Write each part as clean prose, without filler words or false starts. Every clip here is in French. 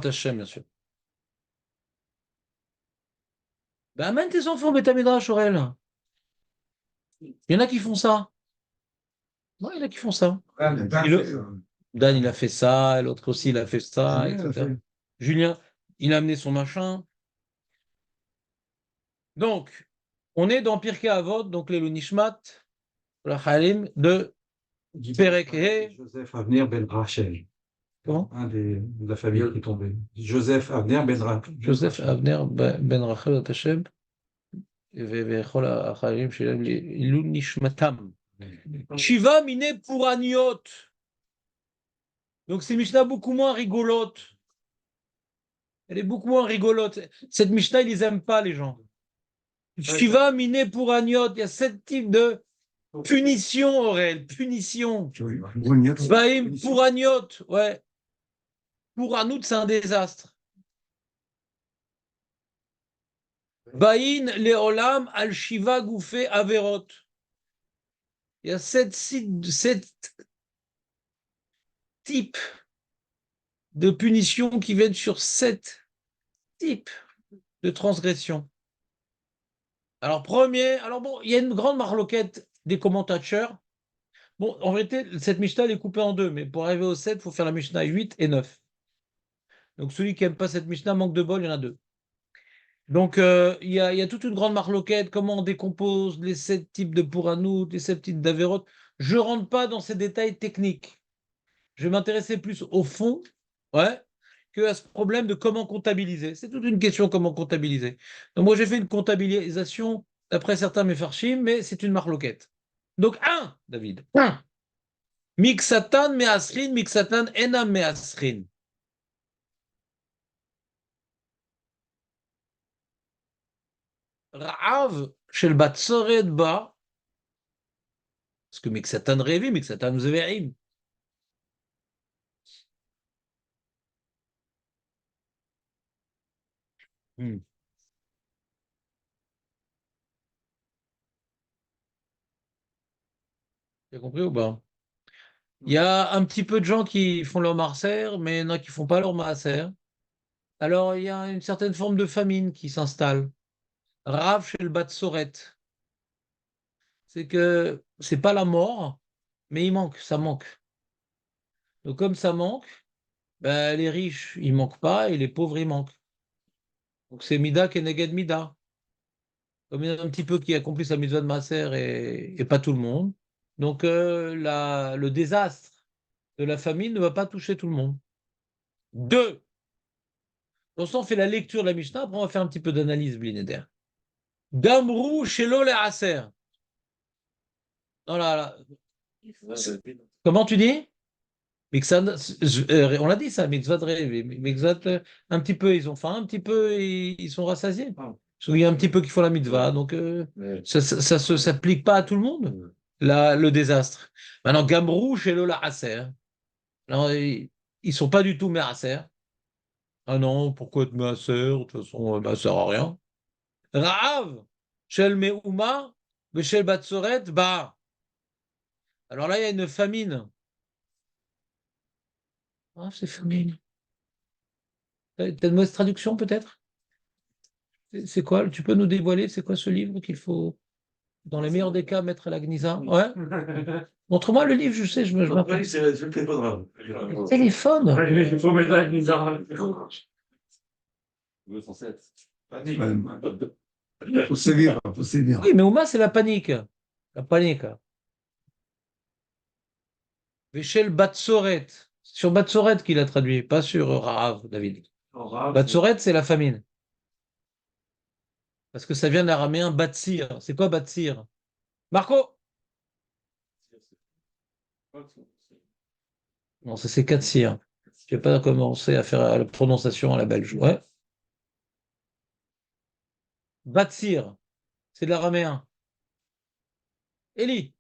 Hashem, bien sûr. Ben, amène tes enfants au Beth Midrash, Aurel. Il y en a qui font ça. Ouais, il y en a qui font ça. Et Dan, il a fait ça, et l'autre aussi, il a fait ça, etc. Julien, il a amené son machin. Donc, on est dans Pirkei Avot, donc les Nishmat, la Halim, de Perek He. Joseph Avner Ben Rachel, Comment? de la famille qui est tombée. Joseph Avner Ben Rachel. Joseph Avner Ben Rachel Hashem, וכל החיילים שלהם לעילוי נשמתם. Shiva mine pouraniot. Donc c'est une Mishnah beaucoup moins rigolote. Elle est beaucoup moins rigolote. Cette Mishnah, ils les aiment pas, les gens. Shiva mine pouraniot. Il y a 7 types de punitions, Aurel. Punitions. Zbaim pouraniot. Ouais. Pouranout, c'est un désastre. Baïn leolam al Shiva gouffé averot. Il y a 7 types de punitions qui viennent sur 7 types de transgressions. Alors, bon, il y a une grande marloquette des commentateurs. Bon, en vérité, cette Mishnah, elle est coupée en deux, mais pour arriver au 7, il faut faire la Mishnah 8 et 9. Donc, celui qui n'aime pas cette Mishnah, manque de bol, il y en a deux. Donc, il y a toute une grande marloquette, comment on décompose les 7 types de Pouranout, les 7 types d'Averot. Je ne rentre pas dans ces détails techniques. Je vais m'intéresser plus au fond, ouais, que à ce problème de comment comptabiliser. C'est toute une question comment comptabiliser. Donc moi j'ai fait une comptabilisation d'après certains méfarchim, mais c'est une marloquette. Donc David, Mixatan measrin, mixatan enam measrin. Ra'av shel batsoret ba, parce que mixatan revi, mixatan zverim. Hmm. Tu as compris ou pas? Il y a un petit peu de gens qui font leur marser, mais il y en a qui font pas leur marser. Alors, il y a une certaine forme de famine qui s'installe. Rav chez le Batsoret. C'est que c'est pas la mort, mais il manque, ça manque. Donc, comme ça manque, ben, les riches, ils manquent pas et les pauvres, ils manquent. Donc, c'est Mida Keneged Mida. Comme il y en a un petit peu qui accomplit sa mitzvah de Maaser et pas tout le monde. Donc, le désastre de la famine ne va pas toucher tout le monde. Deux, donc, ça, on fait la lecture de la Mishnah, après on va faire un petit peu d'analyse, Blinéder. Gamrou Shelo le Aser. Non, là. Comment tu dis? On l'a dit ça, Mitzvah de rêve. Mitzvah, un petit peu, ils ont faim, un petit peu, ils sont rassasiés. Il y a un petit peu qui font la mitzvah, donc ça se s'applique pas à tout le monde, le désastre. Maintenant, Gamrou chez Lola Aser. Alors, ils sont pas du tout Meraser. Ah non, pourquoi être Meraser? De toute façon, ça sert à rien. Raav, Shel Meouma, Shel Batsoret, bah. Alors là, il y a une famine. Ah, c'est famine. T'as une mauvaise traduction peut-être? C'est quoi? Tu peux nous dévoiler, c'est quoi ce livre qu'il faut, dans les meilleurs des cas, mettre à la Gnisa? Ouais. Montre-moi le livre, je sais, je m'appelle. C'est le téléphone. Le téléphone. Ouais, il faut mettre la Gnisa. Faut sévir, faut sévir. Oui, mais Ouma, c'est la panique. La panique. Véchel Batsoret. Sur Batsoret qu'il a traduit, pas sur Rahav, David. Batsoret, c'est la famine. Parce que ça vient de l'araméen Batsir. C'est quoi Batsir? Marco? Non, ça c'est Katsir. Je vais pas commencer à faire la prononciation à la belge. Ouais. Batsir, c'est de l'araméen. Eli.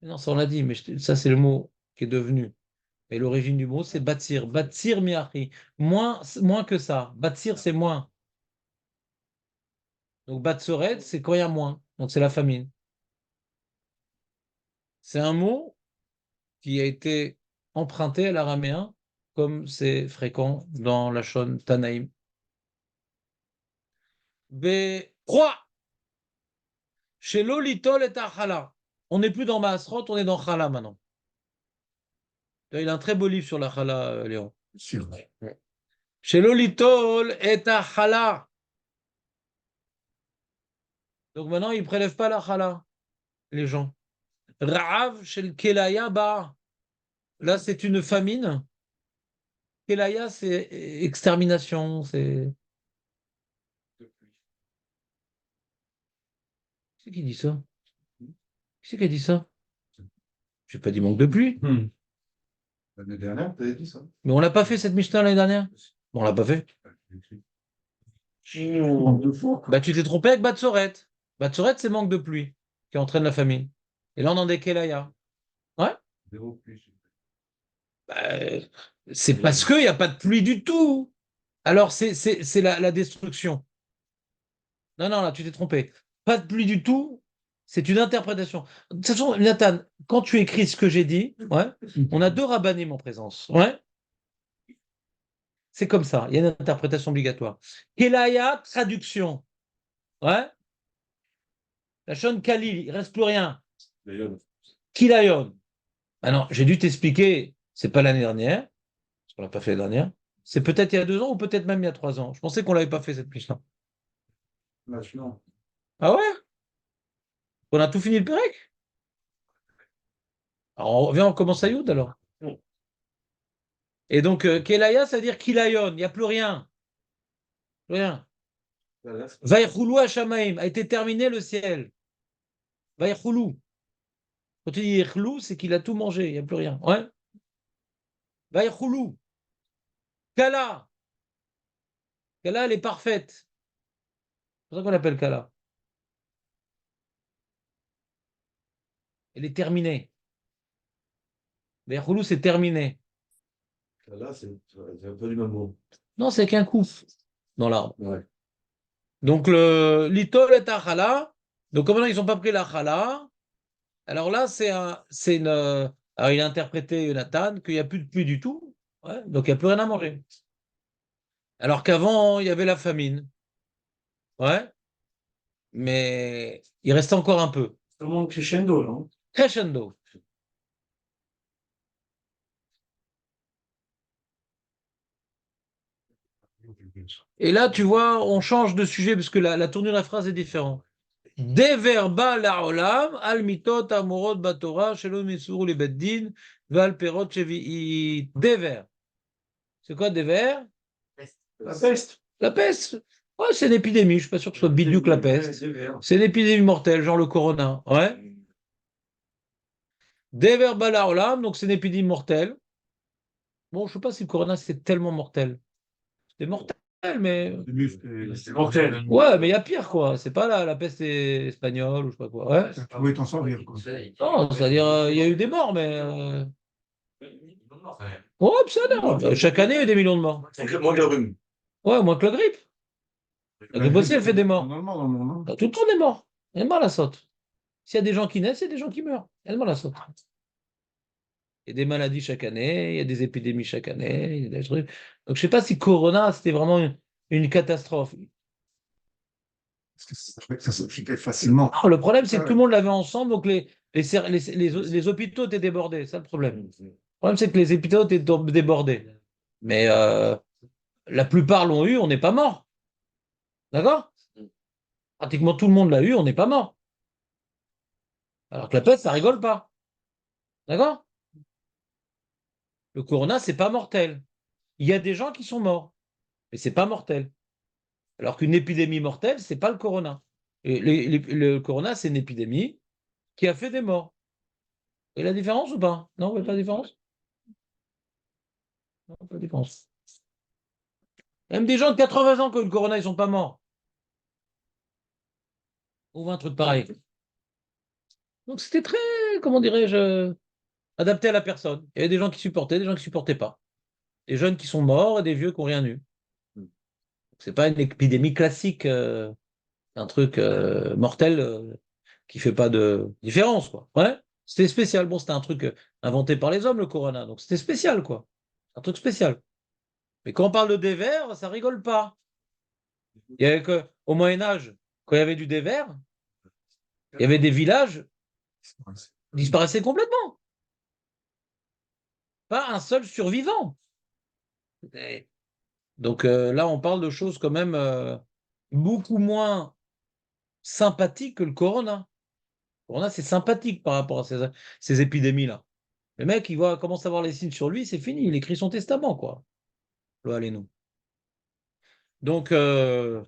Non, ça on l'a dit, mais ça c'est le mot qui est devenu. Et l'origine du mot, c'est Batsir. Batsir miachi. Moins que ça. Batsir, c'est moins. Donc Batsoret, c'est quand il y a moins. Donc c'est la famine. C'est un mot qui a été emprunté à l'araméen comme c'est fréquent dans la Shon Tanaïm. B3. Chez l'olitol et Chala. On n'est plus dans Maasrot, on est dans Chala maintenant. Il a un très beau livre sur la Chala, Léon. Sûr. Chez l'olitol et Chala. Donc maintenant, ils ne prélèvent pas la Chala, les gens. Ra'av chez le Kelaya Ba. Là, c'est une famine. Kelaya, c'est extermination. C'est qui dit ça? Qui c'est qui a dit ça? Je n'ai pas dit manque de pluie. L'année dernière, tu avais dit ça. Mais on l'a pas fait cette Mishnah l'année dernière? Bon, on l'a pas fait. Deux fois. Bah, tu t'es trompé avec Batsoret. Batsoret, c'est manque de pluie qui entraîne la famine. Et là, on en est Kelaya. Ouais? Zéro plus. Bah, c'est parce qu'il n'y a pas de pluie du tout. Alors, c'est la destruction. Non, non, là, tu t'es trompé. Pas de pluie du tout, c'est une interprétation. De toute façon, Nathan, quand tu écris ce que j'ai dit, ouais, on a deux rabbinim en présence. Ouais, c'est comme ça. Il y a une interprétation obligatoire. Kelaya, traduction. Ouais, la Shon Khalil, il ne reste plus rien. Kilayon. Alors, j'ai dû t'expliquer, c'est pas l'année dernière, parce qu'on l'a pas fait l'année dernière. C'est peut-être il y a 2 ans ou peut-être même il y a 3 ans. Je pensais qu'on l'avait pas fait cette mission. Maintenant. Ah ouais? On a tout fini le Pérec? Alors, on revient, on commence à Youd alors. Et donc, Kelaya, ça veut dire Kilayon, il n'y a plus rien. Plus rien. Vaïchoulou Hashamaim, a été terminé le ciel. Vaïchoulou. Quand tu dis Yechlou, c'est qu'il a tout mangé, il n'y a plus rien. Ouais. Vaïchoulou. Kala. Kala, elle est parfaite. C'est pour ça qu'on l'appelle Kala. Elle est terminée. Vaïchoulou, c'est terminé. Là, c'est un peu du même mot. Non, c'est qu'un coup dans l'arbre. Ouais. Donc, le litol est à Chala. Donc, comme maintenant, ils n'ont pas pris la Chala. Alors là, c'est une. Alors, il a interprété Jonathan qu'il n'y a plus de pluie du tout. Ouais, donc, il n'y a plus rien à manger. Alors qu'avant, il y avait la famine. Ouais, mais il restait encore un peu. C'est un crescendo, non? Crescendo. Et là, tu vois, on change de sujet parce que la tournure de la phrase est différente. Deverba la'olam, al mitot amorot batora, shelo misuru li beddin, val perot shevi'it. Dever. C'est quoi Dever? La peste. La peste. Ouais, c'est une épidémie. Je suis pas sûr que ce soit bidou que la peste. C'est une épidémie mortelle, genre le corona. Ouais. Dever balaolam, donc c'est une épidémie mortelle. Bon, je sais pas si le corona c'est tellement mortel. C'est mortel, mais. C'est mortel. Ouais, mais il y a pire, quoi. C'est pas la peste espagnole ou je sais pas quoi. Ouais. Oui, t'en sors rire, quoi. Non, c'est-à-dire, il y a eu des morts, mais. Ouais, ça non. Chaque année, il y a eu des millions de morts. Moins que le rhume. Ouais, moins que la grippe. La grippe aussi, elle fait des morts. Normalement, dans le monde, Tout le temps des morts. Elle est morts, la saute. S'il y a des gens qui naissent, il y a des gens qui meurent. Elle est morts, la saute. Il y a des maladies chaque année, il y a des épidémies chaque année, il y a des trucs. Donc, je sais pas si Corona, c'était vraiment une catastrophe. ça s'appliquait facilement. Non, le problème, c'est que tout le monde l'avait ensemble, donc les hôpitaux étaient débordés. C'est ça le problème. Le problème, c'est que les hôpitaux étaient débordés. Mais la plupart l'ont eu, on n'est pas mort. D'accord? Pratiquement tout le monde l'a eu, on n'est pas mort. Alors que la peste, ça rigole pas. D'accord? Le corona, c'est pas mortel. Il y a des gens qui sont morts, mais c'est pas mortel. Alors qu'une épidémie mortelle, c'est pas le corona. Et le corona, c'est une épidémie qui a fait des morts. Et la différence ou pas? Non, vous voyez pas la différence? Non, pas de différence. Même des gens de 80 ans qui ont eu le corona, ils sont pas morts. On voit un truc pareil. Donc c'était très, comment dirais-je, adapté à la personne. Il y avait des gens qui supportaient, des gens qui supportaient pas. Des jeunes qui sont morts et des vieux qui n'ont rien eu. C'est pas une épidémie classique, un truc mortel qui fait pas de différence, quoi. Ouais, c'était spécial. Bon, c'était un truc inventé par les hommes, le corona, donc c'était spécial, quoi. un truc spécial. Mais quand on parle de dévers, ça rigole pas. Il y avait que, au Moyen-Âge, quand il y avait du dévers, il y avait des villages qui disparaissaient complètement. Pas un seul survivant. Et donc là, on parle de choses quand même beaucoup moins sympathiques que le corona. Le corona, c'est sympathique par rapport à ces épidémies-là. Le mec, commence à voir les signes sur lui, c'est fini, il écrit son testament, quoi. Allez, nous. Donc, les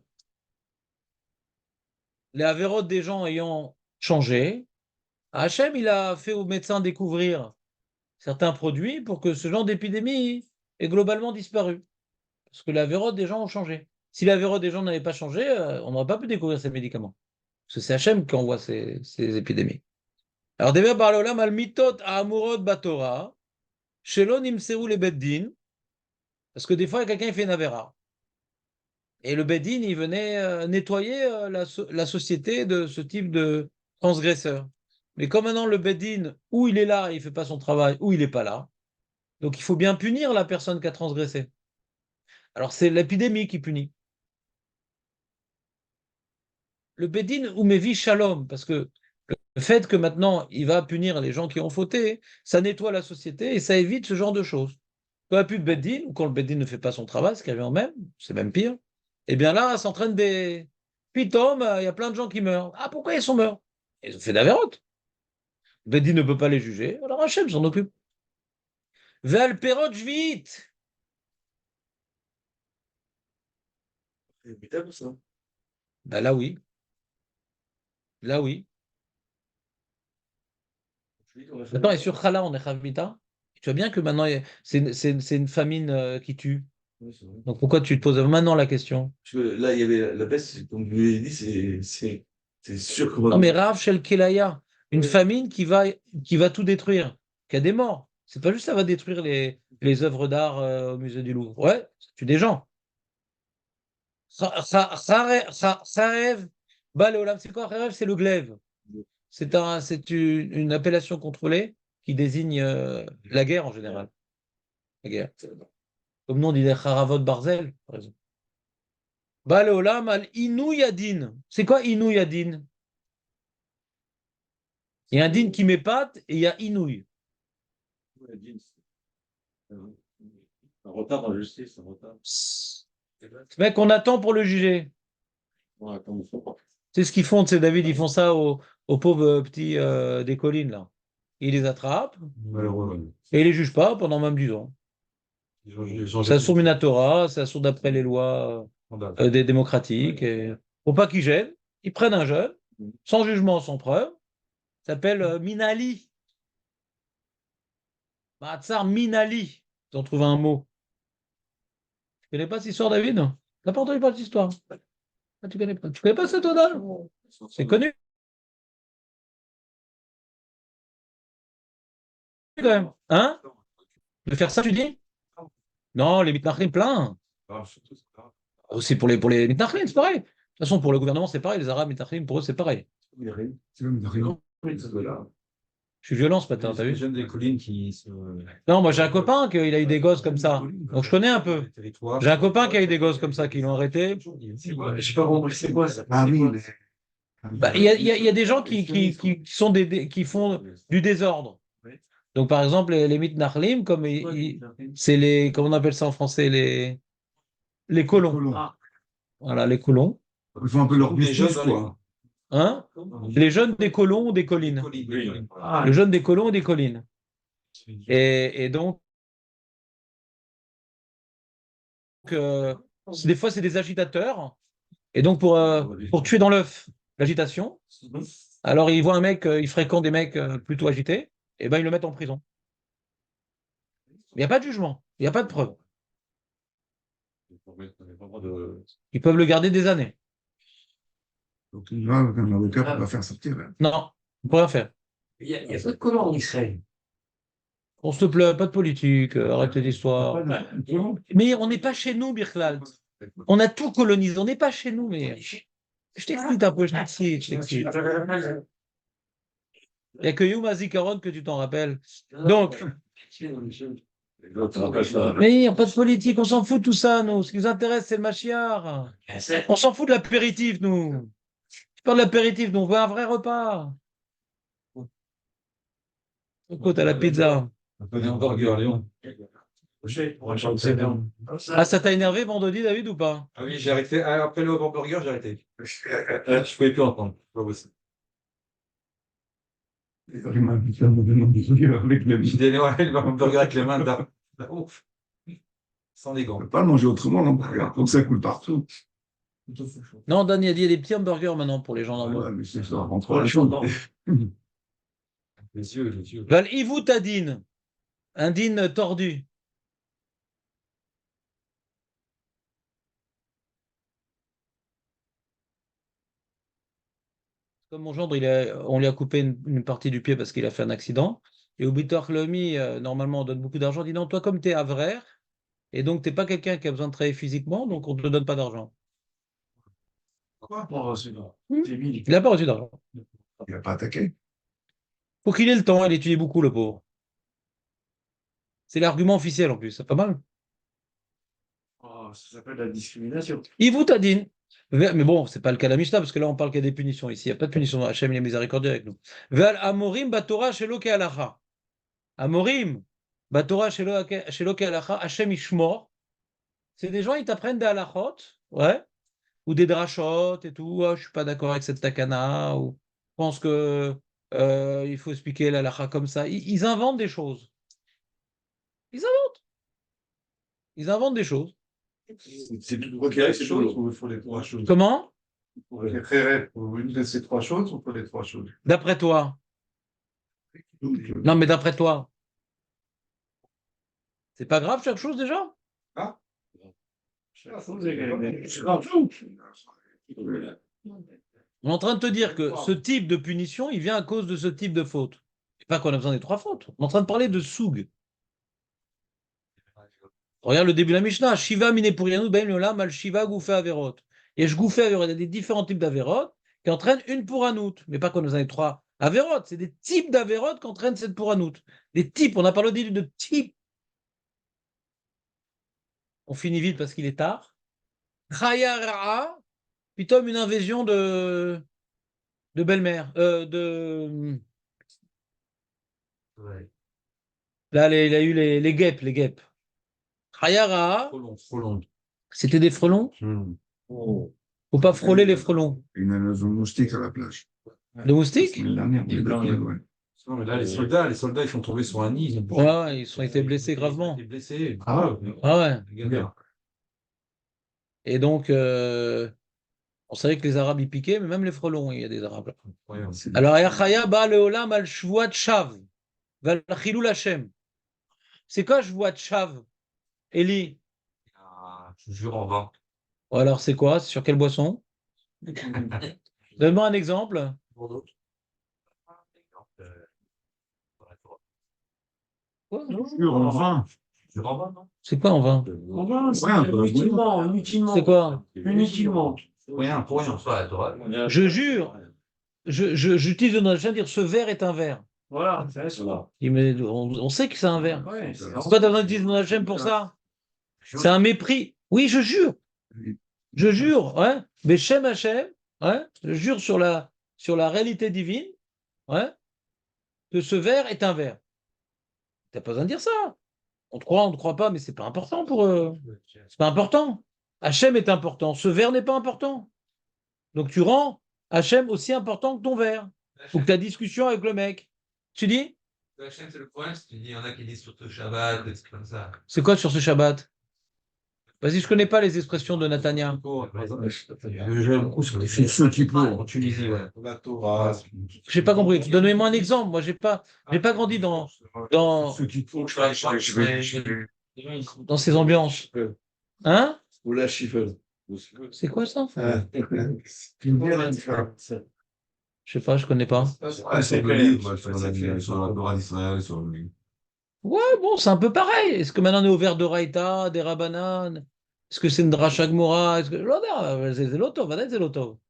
avérotes des gens ayant changé, Hachem, il a fait aux médecins découvrir certains produits pour que ce genre d'épidémie ait globalement disparu. Parce que la vérote des gens ont changé. Si la vérote des gens n'avait pas changé, on n'aurait pas pu découvrir ces médicaments. Parce que c'est Hachem qui envoie ces épidémies. Alors, Dever par l'olam al mitot à amurot batora, shelo nimseru les beddin, parce que des fois, quelqu'un fait une avéra. Et le beddin, il venait nettoyer la société de ce type de transgresseur. Mais comme maintenant le beddin, ou il est là, il ne fait pas son travail, ou il n'est pas là, donc il faut bien punir la personne qui a transgressé. Alors c'est l'épidémie qui punit. Le Bédine ou Mevi Shalom, parce que le fait que maintenant il va punir les gens qui ont fauté, ça nettoie la société et ça évite ce genre de choses. Quand il n'y a plus de Bédine, ou quand le Bédine ne fait pas son travail, ce qui arrive en même, c'est même pire, eh bien là, s'entraîne des. Puis Tom, il y a plein de gens qui meurent. Ah, pourquoi ils sont morts? Ils ont fait d'avérote. Le Bédine ne peut pas les juger, alors Hachem s'en occupe. Vel perot jvit. C'est évitable, ça. Ben là oui, là oui. Attends, et sur Chala, on est Chavita. Tu vois bien que maintenant, c'est une famine qui tue. Oui, c'est vrai. Donc pourquoi tu te poses maintenant la question? Parce que là, il y avait la peste, comme vous l'avez dit, c'est sûr qu'on Non, va. mais Rav Shel Kelaya, une Oui. famine qui va tout détruire, qui a des morts. C'est pas juste ça va détruire les œuvres d'art au musée du Louvre. Ouais, ça tue des gens. Kharev, Baleolam, c'est quoi Kharev? C'est le glaive. C'est une appellation contrôlée qui désigne la guerre en général. La guerre. Comme nous, on dit des Kharavot Barzel, par exemple. Baleolam al Inuyadin. C'est quoi Inuyadin? Il y a un din qui m'épate et il y a Inouï. Un retard dans la justice, un retard. Mec, on attend pour le juger. Ouais, comme il faut. C'est ce qu'ils font, c'est David, ils font ça aux pauvres petits des collines, là. Ils les attrapent Malheureux. et ils les jugent pas pendant même 10 ans. Ils ont Ça jeté sur Minatora, ça sur d'après les lois scandale. des démocratiques. Et pour pas qu'ils gênent, ils prennent un jeune, sans jugement, sans preuve, s'appelle Minali. Mahatsar Minali. Ils ont trouvé un mot. Tu connais pas cette histoire, David? T'as pas entendu parler de cette histoire? Ah, tu connais pas. Tu connais pas cette odeur? C'est connu quand même. Hein? De faire ça, tu dis? Non, les mitnachrim plein. Ah, surtout, c'est pas Aussi pour les mitnachrim, c'est pareil. De toute façon, pour le gouvernement, c'est pareil. Les Arabes mitnachrim, pour eux, c'est pareil. grave. C'est même rien. Là. Je suis violent ce matin, t'as Les vu? jeunes des collines qui se. Non, moi j'ai un copain qui a eu des gosses comme ça. Donc je connais un peu. J'ai un copain qui a eu des gosses comme ça, qui l'ont arrêté. Je sais pas compris, c'est quoi ça? Ah oui, mais Bah, il y a des gens qui font du désordre. Donc par exemple, les mitnachrim, comme c'est comment on appelle ça en français, les colons. colons. Voilà, les colons. Ils font un peu leur Les jeunes business, dans quoi. Hein? Les jeunes des colons ou des collines. Le jeune des colons ou des collines. Et donc, des fois, c'est des agitateurs. Et donc, pour tuer dans l'œuf l'agitation, alors ils voient un mec, ils fréquentent des mecs plutôt agités, et ben ils le mettent en prison. Il n'y a pas de jugement, il n'y a pas de preuve. Ils peuvent le garder des années. Donc il va avec un avocat pour la faire sortir. Hein. Non, on ne peut rien faire. Il y a pas de colons en Israël. On se plaît, pas de politique, arrêtez l'histoire. Pas de colons. Mais on n'est pas chez nous, Birklal. On a tout colonisé, on n'est pas chez nous, mais je t'explique un peu, je t'explique. Il n'y a que Yom HaZikaron que tu t'en rappelles. Donc, Mais il n'y a pas de politique, on s'en fout de tout ça, nous. Ce qui nous intéresse, c'est le Machiar. On s'en fout de l'apéritif, nous. Je parle de l'apéritif, nous, on veut un vrai repas. Écoute, à la pizza. On connaît encore Burger, Léon. Ah, ça t'a énervé vendredi, David, ou pas? Ah oui, j'ai arrêté. Après le hamburger, j'ai arrêté. Je pouvais plus entendre. C'est pas possible. Il m'a invité à me demander avec les J'ai donné ouais, le hamburger avec les mains dedans. Ouf. Sans les On gants. peut pas le manger autrement, l'hamburger. Donc ça coule partout. Non, Dan, il y a des petits hamburgers maintenant pour les gens normaux. Ouais, mais c'est ça, entre la chose. Les yeux, les yeux. Val Ivout Adin, un din tordu. Comme mon gendre, on lui a coupé une partie du pied parce qu'il a fait un accident. Et au Bitor Lomi, normalement, on donne beaucoup d'argent. On dit non, toi, comme tu es avraire, et donc tu n'es pas quelqu'un qui a besoin de travailler physiquement, donc on ne te donne pas d'argent. Pourquoi? Il n'a pas reçu d'argent. Il n'a pas attaqué. Faut qu'il ait le temps, il étudie beaucoup, le pauvre. C'est l'argument officiel en plus, c'est pas mal. Ça s'appelle la discrimination. Ivout Adin. Mais bon, c'est pas le cas de la Mishnah, parce que là, on parle qu'il y a des punitions ici. Il n'y a pas de punition. Hachem, il est miséricordieux avec nous. Vel Amorim Batora Shelo Ke'alacha. Amorim Batora Shelo Ke'alacha. Hachem Ishmor. C'est des gens, ils t'apprennent des halachot, ouais, ou des drachot et tout. Ah, je suis pas d'accord avec cette takana, ou je pense que il faut expliquer l'halacha comme ça. Ils inventent des choses. Ils inventent. Ils inventent des choses. C'est tout requérir ces choses ou il faut les trois choses? Comment? Pour requérir pour une de ces trois choses ou pour les trois choses? D'après toi? Non, mais d'après toi? C'est pas grave chaque chose déjà? Ah? On est en train de te dire que ce type de punition, il vient à cause de ce type de faute. C'est pas qu'on a besoin des trois fautes. On est en train de parler de soug. Regarde le début de la Mishnah. Shiva mine purianu ben yolam al shiva gouffé averot. Et je gouffé averot. Il y a des différents types d'averot qui entraînent une pouranout. Mais pas qu'on a besoin des trois averot. C'est des types d'averot qui entraînent cette pouranout. Des types. On a parlé au début de types. On finit vite parce qu'il est tard. Chaya ra'a. Pitom une invasion de belle-mère. Là, il a eu les guêpes. Les guêpes. Chaya ra'a. Trop long. C'était des frelons. Oh. Faut pas frôler les frelons. Une maison moustique à la plage. De moustiques? L'année dernière, il y a Non, deux, ouais. Non, mais là, les soldats, ils sont tombés sur un nid. Ils ont Ouais, ils ont été blessés gravement. été blessés. Ah, Ah ouais. Regarde. Et donc, on savait que les Arabes y piquaient, mais même les frelons, il y a des Arabes là. Incroyable. Alors, Yachaya ba leolam al shvuat shav, val chilul Hashem. C'est quoi shvuat shav, Eli? Ah, je jure en vain. Ou alors, c'est quoi? C'est sur quelle boisson? Donne-moi un exemple. Pour d'autres. Quoi? En vain. Je jure en vain, non? C'est quoi en vin? Ouais, un peu. Inutilement. C'est quoi? Inutilement. Pour rien, pour rien. Je jure, j'utilise le nom de dire ce verre est un verre. Voilà, c'est ça. On sait que c'est un verre. Ouais, c'est Pourquoi tu as besoin d'utiliser le nom d'Hachem pour ça? C'est un mépris. Oui, je jure. Je jure, ouais. Mais Shem Hachem, ouais. Je jure sur la réalité divine, ouais, que ce verre est un verre. Tu n'as pas besoin de dire ça. On te croit, on ne te croit pas, mais c'est pas important pour eux. C'est pas important. Hachem est important. Ce verre n'est pas important. Donc tu rends Hachem aussi important que ton verre. Ou que ta discussion avec le mec. Tu dis? Hachem, c'est le problème, c'est qu'il y en a qui disent sur ce Shabbat, des trucs comme ça. C'est quoi sur ce Shabbat? Vas-y, je connais pas les expressions de Nathania. J'aime beaucoup sur les C'est ceux qui pleurent. en Tunisie, ouais. La Torah. J'ai pas compris. Donnez-moi un exemple. Moi, j'ai pas grandi dans Ceux qui pleurent. dans ces ambiances. Hein? Ou la chiffre. C'est quoi ça? Une bière différente. Je sais pas, je connais pas. C'est sur la Torah d'Israël, sur le. Ouais, bon, c'est un peu pareil. Est-ce que maintenant on est au verre de Raïta, des Rabanan? Est-ce que c'est une Dracha Gmora? Est-ce que... C'est l'auto, c'est l'auto.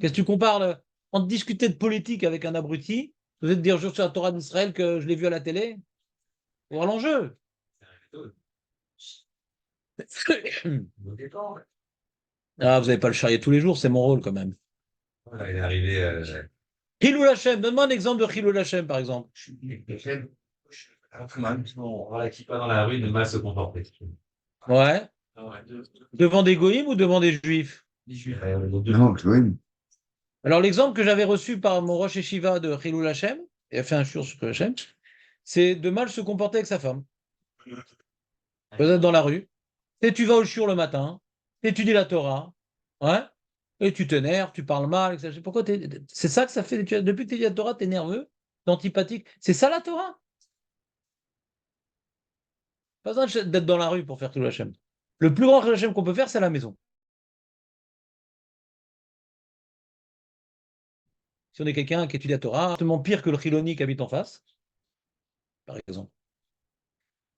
Qu'est-ce que tu compares là? Entre discuter de politique avec un abruti, vous êtes dire je suis sur la Torah d'Israël que je l'ai vu à la télé? Voir l'enjeu. Ah, vous n'avez pas le charrier tous les jours, c'est mon rôle quand même. Voilà, il est arrivé. Chilul Hashem, donne-moi un exemple de Chilul Hashem, par exemple. Voilà, qui pas dans la rue de mal se comporter. Ouais. Ah ouais, Devant des goïms ou devant des juifs? Non, oui. Alors, l'exemple que j'avais reçu par mon Rosh Yeshiva de Chilul Hashem, il a fait un shiur sur Chilul Hashem, c'est de mal se comporter avec sa femme. Vous êtes dans la rue, et tu vas au shiur le matin, et tu dis la Torah, ouais, et tu t'énerves, tu parles mal, etc. Pourquoi c'est ça que ça fait depuis que tu dis la Torah, tu es nerveux, t'es antipathique. C'est ça la Torah? Pas besoin d'être dans la rue pour faire Chilul Hashem. Le plus grand Chilul Hashem qu'on peut faire, c'est à la maison. Si on est quelqu'un qui étudie la Torah, c'est pire que le Chiloni qui habite en face, par exemple.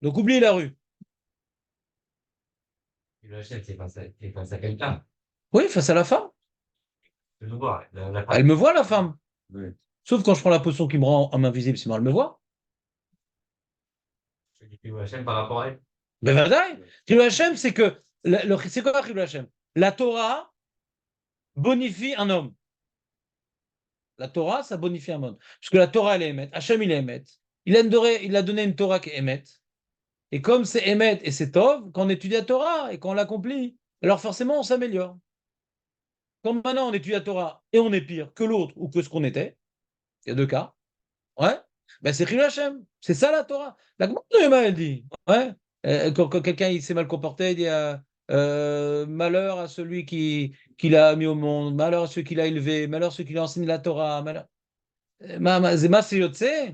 Donc oubliez la rue. Le chef, c'est face à quelqu'un. Oui, face à la femme. Je le vois. Elle me voit, la femme. Oui. Sauf quand je prends la potion qui me rend invisible, sinon elle me voit. Je dis le chef par rapport à elle. Ben vadaï. Chilul Hashem, c'est que. C'est quoi Chilul Hashem? La Torah bonifie un homme. La Torah, ça bonifie un homme. Parce que la Torah, elle est émet. Hachem, il est émet. Il a donné une Torah qui est émet. Et comme c'est émet et c'est tov, quand on étudie la Torah et qu'on l'accomplit, alors forcément, on s'améliore. Comme maintenant, on étudie la Torah et on est pire que l'autre ou que ce qu'on était, il y a deux cas. Ouais. Ben c'est Chilul Hashem. C'est ça la Torah. La Gemara, elle dit. Ouais. Quand quelqu'un il s'est mal comporté, il dit malheur à celui qui l'a mis au monde, malheur à celui qui l'a élevé, malheur à celui qui l'a enseigné la Torah. Malheur. C'est Yotse.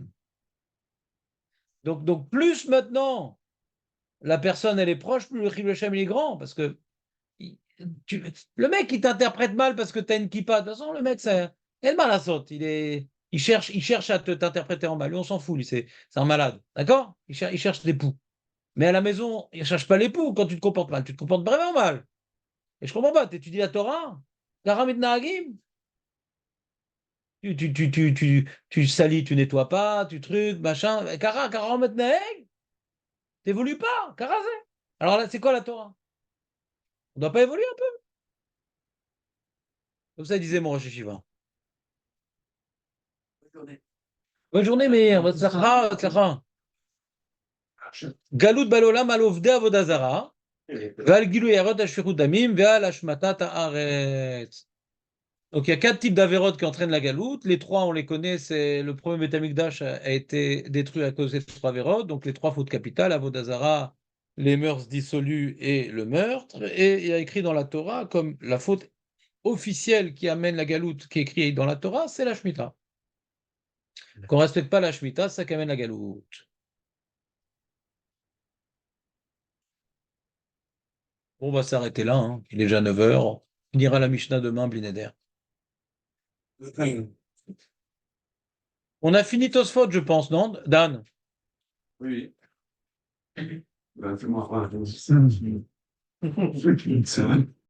Donc, plus maintenant la personne elle est proche, plus le Chilul Hashem il est grand. Parce que le mec il t'interprète mal parce que tu as une kippa. De toute façon, le mec, c'est mal à saute. Il cherche à t'interpréter en mal. Lui, on s'en fout, lui, c'est un malade. D'accord? Il cherche des poux. Mais à la maison, il ne cherche pas les poux quand tu te comportes mal. Tu te comportes vraiment mal. Et je comprends pas, tu étudies la Torah, Karam et Nahagim. Tu salis, tu nettoies pas, tu trucs, machin. Karam et Nahag, t'évolues pas, Karazé. Alors là, c'est quoi la Torah? On ne doit pas évoluer un peu? Comme ça, il disait mon Rosh Yeshiva. Bonne journée, Meir. Tzlacha. Galout balolam al ovdei avodah zara, ve'al gilui harot hashfichut damim, ve'al hashmatat haaretz. Donc il y a 4 types d'avérotes qui entraînent la galoute. Les 3, on les connaît, c'est le premier Beth Amikdash a été détruit à cause des 3 avérotes. Donc les 3 fautes capitales, avodah zara, les mœurs dissolues et le meurtre. Et il y a écrit dans la Torah comme la faute officielle qui amène la galoute, qui est écrite dans la Torah, c'est la Shemitah. Qu'on ne respecte pas la Shemitah, c'est ça qui amène la galoute. Bon, on va s'arrêter là, hein. Il est déjà 9h. On ira la Mishnah demain, Blineder. On a fini Tosfot, je pense, non, Dan? Oui. Ben, fais-moi voir. C'est vrai.